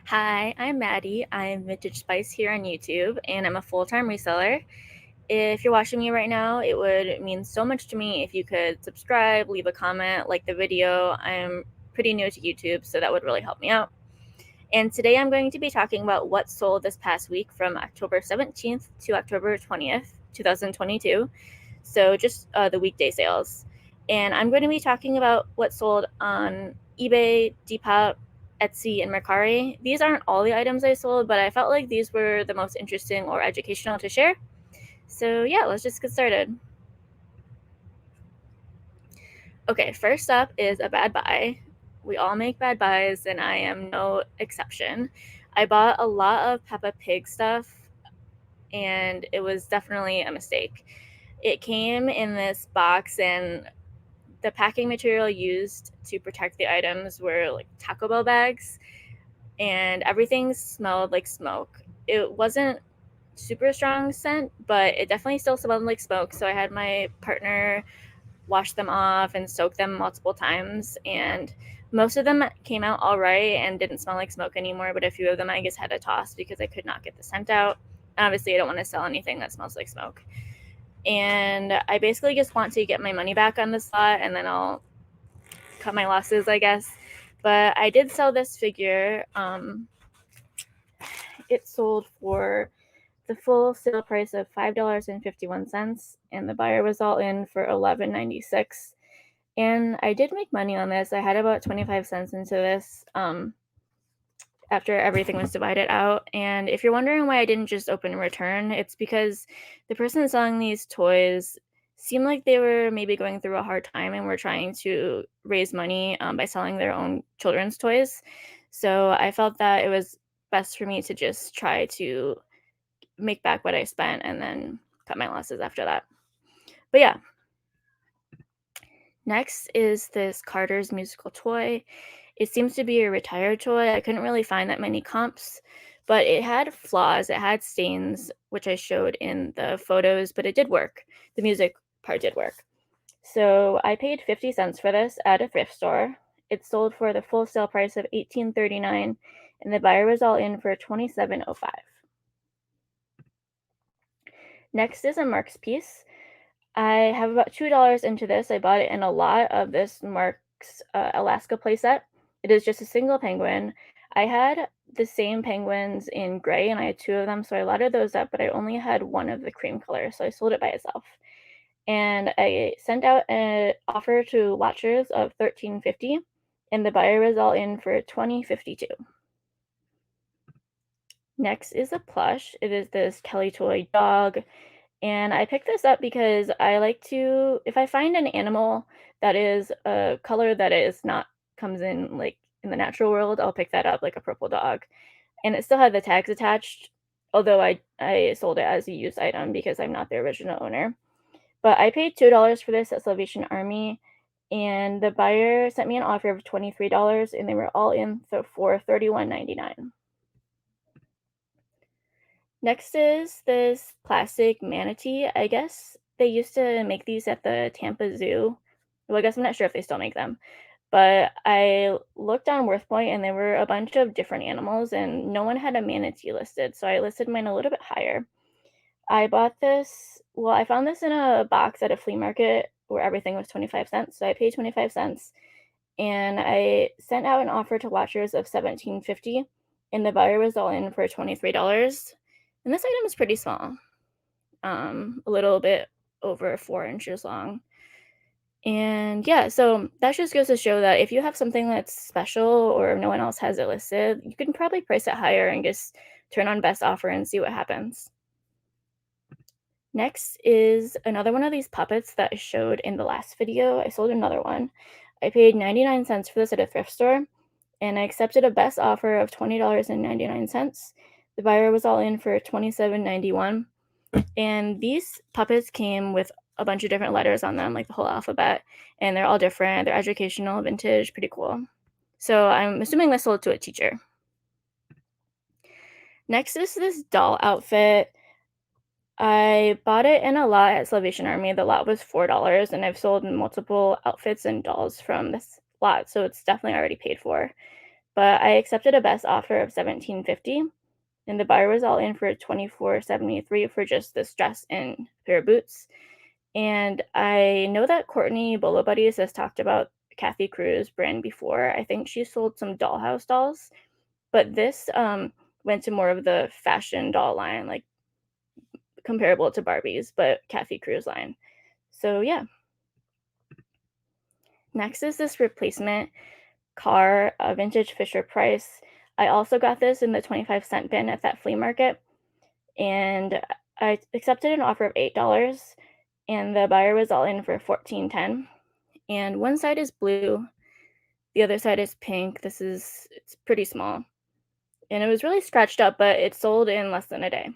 Hi, I'm Maddie. I'm Vintage Spice here on YouTube, and I'm a full-time reseller. If you're watching me right now, it would mean so much to me if you could subscribe, leave a comment, like the video. I'm pretty new to YouTube, so that would really help me out. And today I'm going to be talking about what sold this past week from October 17th to October 20th, 2022. So just the weekday sales. And I'm going to be talking about what sold on eBay, Depop, Etsy, and Mercari. These aren't all the items I sold, but I felt like these were the most interesting or educational to share. So yeah, let's just get started. Okay, first up is a bad buy. We all make bad buys, and I am no exception. I bought a lot of Peppa Pig stuff, and it was definitely a mistake. It came in this box, and the packing material used to protect the items were like Taco Bell bags, and everything smelled like smoke. It wasn't super strong scent, but it definitely still smelled like smoke. So I had my partner wash them off and soak them multiple times, and most of them came out all right and didn't smell like smoke anymore, but a few of them I just had to toss because I could not get the scent out. Obviously, I don't want to sell anything that smells like smoke. And I basically just want to get my money back on this lot, and then I'll cut my losses, I guess. But I did sell this figure. It sold for the full sale price of $5.51, and the buyer was all in for $11.96. And I did make money on this. I had about 25 cents into this after everything was divided out. And if you're wondering why I didn't just open a return, it's because the person selling these toys seemed like they were maybe going through a hard time and were trying to raise money by selling their own children's toys. So I felt that it was best for me to just try to make back what I spent and then cut my losses after that. But yeah, next is this Carter's musical toy. It seems to be a retired toy. I couldn't really find that many comps, but it had flaws. It had stains, which I showed in the photos, but it did work. The music part did work. So I paid 50 cents for this at a thrift store. It sold for the full sale price of $18.39, and the buyer was all in for $27.05. Next is a Mark's piece. I have about $2 into this. I bought it in a lot of this Mark's Alaska playset. It is just a single penguin. I had the same penguins in gray, and I had two of them, so I lotted those up, but I only had one of the cream color, so I sold it by itself. And I sent out an offer to watchers of $13.50, and the buyer was all in for $20.52. Next is a plush. It is this Kelly Toy dog. And I picked this up because I like to, if I find an animal that is a color that is not comes in like in the natural world, I'll pick that up, like a purple dog. And it still had the tags attached, although I sold it as a used item because I'm not the original owner. But I paid $2 for this at Salvation Army, and the buyer sent me an offer of $23, and they were all in for $31.99. Next is this plastic manatee. I guess they used to make these at the Tampa Zoo. Well, I guess I'm not sure if they still make them. But I looked on WorthPoint, and there were a bunch of different animals, and no one had a manatee listed. So I listed mine a little bit higher. I bought this, well, I found this in a box at a flea market where everything was 25 cents. So I paid 25 cents, and I sent out an offer to watchers of $17.50, and the buyer was all in for $23. And this item is pretty small, a little bit over 4 inches long. And yeah, so that just goes to show that if you have something that's special or no one else has it listed, you can probably price it higher and just turn on best offer and see what happens. Next is another one of these puppets that I showed in the last video. I sold another one. I paid 99 cents for this at a thrift store, and I accepted a best offer of $20.99. The buyer was all in for $27.91. And these puppets came with a bunch of different letters on them, like the whole alphabet, and they're all different. They're educational, vintage, pretty cool. So I'm assuming this sold to a teacher. Next is this doll outfit. I bought it in a lot at Salvation Army. The lot was $4, and I've sold multiple outfits and dolls from this lot, so it's definitely already paid for. but I accepted a best offer of $17.50, and the buyer was all in for $24.73 for just this dress and pair of boots. And I know that Courtney Bolo Buddies has talked about Kathy Cruz brand before. I think she sold some dollhouse dolls, but this went to more of the fashion doll line, like comparable to Barbie's, but Kathy Cruz line. So yeah. Next is this replacement car, a vintage Fisher Price. I also got this in the 25-cent bin at that flea market, and I accepted an offer of $8, and the buyer was all in for $14.10. And one side is blue, the other side is pink. It's pretty small. And it was really scratched up, but it sold in less than a day.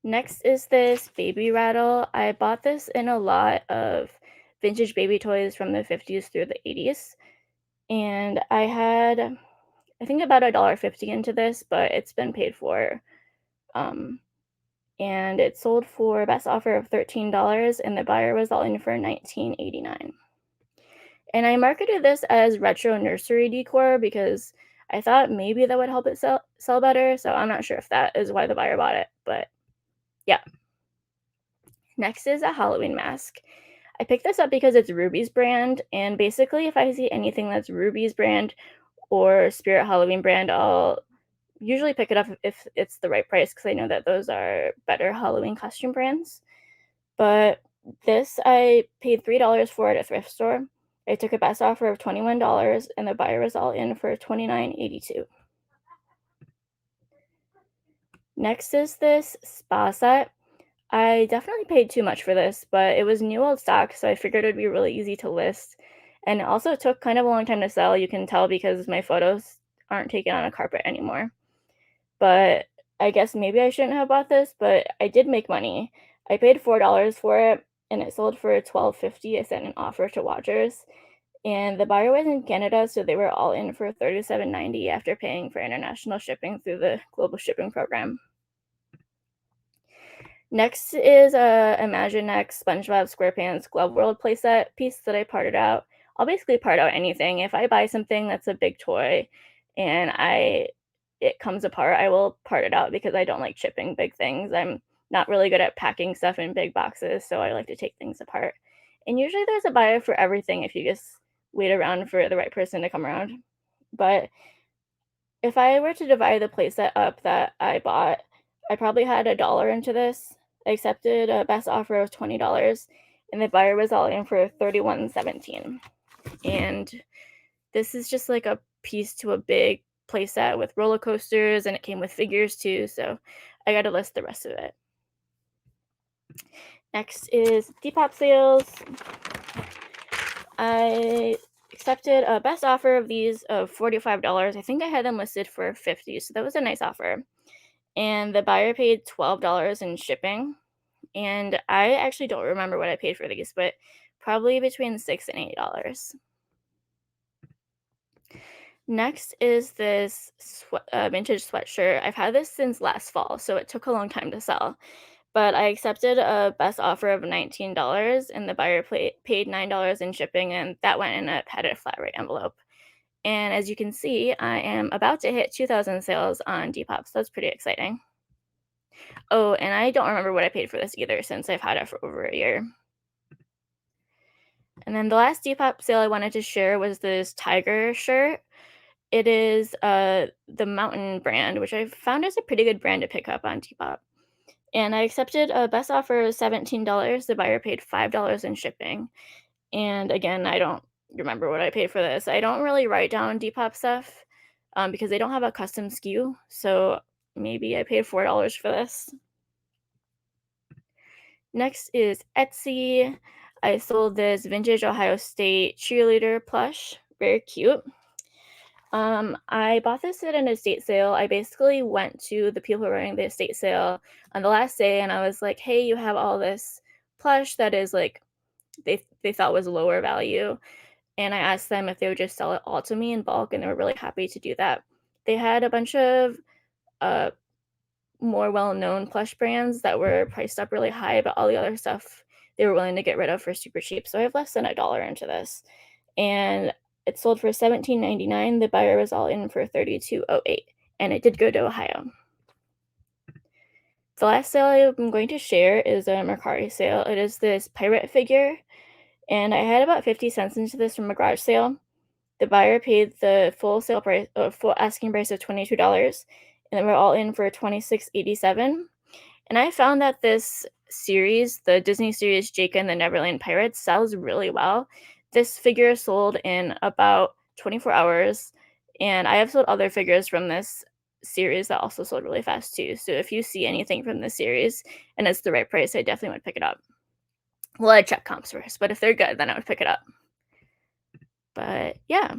Next is this baby rattle. I bought this in a lot of vintage baby toys from the 50s through the 80s. And I had, I think, about $1.50 into this, but it's been paid for. Um, and it sold for a best offer of $13, and the buyer was all in for $19.89. And I marketed this as retro nursery decor because I thought maybe that would help it sell better. So I'm not sure if that is why the buyer bought it, but yeah. Next is a Halloween mask. I picked this up because it's Ruby's brand, and basically if I see anything that's Ruby's brand or Spirit Halloween brand, I'll usually pick it up if it's the right price because I know that those are better Halloween costume brands. But this, I paid $3 for it at a thrift store. I took a best offer of $21, and the buyer was all in for $29.82. Next is this spa set. I definitely paid too much for this, but it was new old stock, so I figured it'd be really easy to list. And it also took kind of a long time to sell. You can tell because my photos aren't taken on a carpet anymore. But I guess maybe I shouldn't have bought this, but I did make money. I paid $4 for it, and it sold for $12.50. I sent an offer to Watchers, and the buyer was in Canada, so they were all in for $37.90 after paying for international shipping through the global shipping program. Next is a Imaginext SpongeBob SquarePants Glove World playset piece that I parted out. I'll basically part out anything. If I buy something that's a big toy and it comes apart, I will part it out because I don't like shipping big things. I'm not really good at packing stuff in big boxes, so I like to take things apart. And usually there's a buyer for everything if you just wait around for the right person to come around. But if I were to divide the playset up that I bought, I probably had $1 into this. I accepted a best offer of $20, and the buyer was all in for $31.17. And this is just like a piece to a big playset with roller coasters, and it came with figures too, so I got to list the rest of it. Next is Depop Sales. I accepted a best offer of these of $45. I think I had them listed for $50, so that was a nice offer. And the buyer paid $12 in shipping. And I actually don't remember what I paid for these, but probably between $6 and $8. Next is this vintage sweatshirt. I've had this since last fall, so it took a long time to sell. But I accepted a best offer of $19, and the buyer paid $9 in shipping, and that went in a padded flat rate envelope. And as you can see, I am about to hit 2,000 sales on Depop, so that's pretty exciting. Oh, and I don't remember what I paid for this either since I've had it for over a year. And then the last Depop sale I wanted to share was this tiger shirt. It is the Mountain brand, which I found is a pretty good brand to pick up on Depop. And I accepted a best offer of $17. The buyer paid $5 in shipping. And again, I don't remember what I paid for this. I don't really write down Depop stuff because they don't have a custom SKU. So maybe I paid $4 for this. Next is Etsy. I sold this vintage Ohio State cheerleader plush. Very cute. I bought this at an estate sale. I basically went to the people running the estate sale on the last day, and I was like, "Hey, you have all this plush that is like they thought was lower value." And I asked them if they would just sell it all to me in bulk, and they were really happy to do that. They had a bunch of uh, more well-known plush brands that were priced up really high, but all the other stuff they were willing to get rid of for super cheap. So I have less than $1 into this. And It sold for $17.99. The buyer was all in for $32.08, and it did go to Ohio. The last sale I'm going to share is a Mercari sale. It is this pirate figure, and I had about 50 cents into this from a garage sale. The buyer paid the full sale price, full asking price of $22, and then we're all in for $26.87. And I found that this series, the Disney series Jake and the Neverland Pirates, sells really well. This figure sold in about 24 hours, and I have sold other figures from this series that also sold really fast too. So if you see anything from this series and it's the right price, I definitely would pick it up. Well, I'd check comps first, but if they're good, then I would pick it up. But yeah,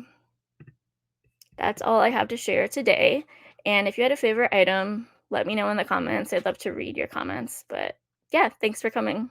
that's all I have to share today. And if you had a favorite item, let me know in the comments. I'd love to read your comments. But yeah, thanks for coming.